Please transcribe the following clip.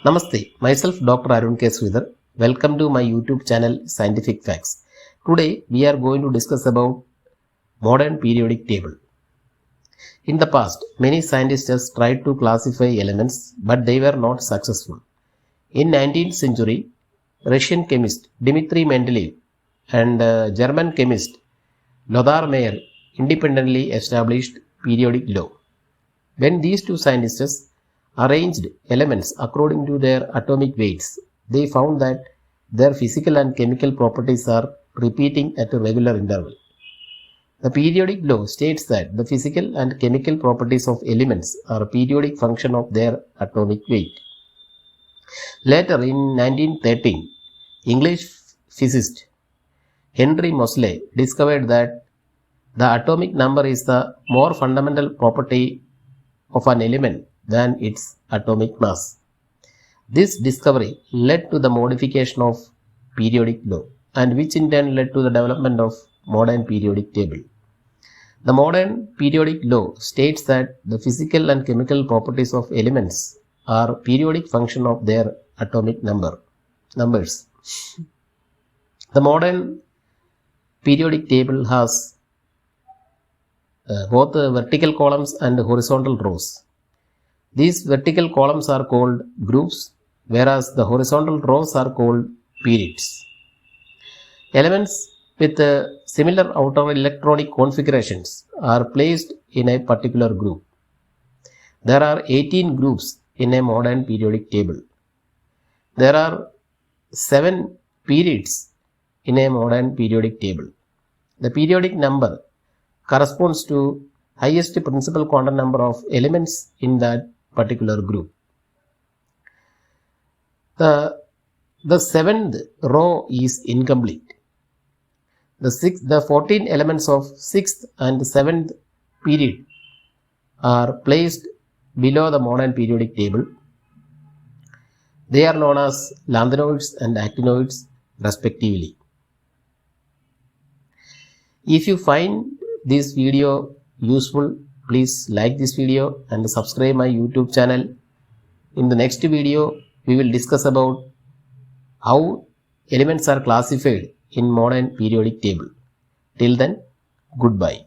Namaste, myself Dr. Arun K. Sridhar. Welcome to my YouTube channel Scientific Facts. Today we are going to discuss about modern periodic table. In the past, many scientists tried to classify elements, but they were not successful. In 19th century, Russian chemist Dmitry Mendeleev and German chemist Lothar Meyer independently established periodic law. When these two scientists arranged elements according to their atomic weights, they found that their physical and chemical properties are repeating at a regular interval. The periodic law states that the physical and chemical properties of elements are a periodic function of their atomic weight. Later in 1913, English physicist Henry Moseley discovered that the atomic number is the more fundamental property of an element than its atomic mass. This discovery led to the modification of periodic law, and which in turn led to the development of modern periodic table. The modern periodic law states that the physical and chemical properties of elements are periodic function of their atomic numbers. The modern periodic table has both vertical columns and horizontal rows. These vertical columns are called groups, whereas the horizontal rows are called periods. Elements with similar outer electronic configurations are placed in a particular group. There are 18 groups in a modern periodic table. There are 7 periods in a modern periodic table. The periodic number corresponds to highest principal quantum number of elements in that particular group. The 7th row is incomplete. The 14 elements of 6th and 7th period are placed below the modern periodic table. They are known as lanthanoids and actinoids respectively. If you find this video useful, please like this video and subscribe my YouTube channel. In the next video, we will discuss about how elements are classified in modern periodic table. Till then, goodbye.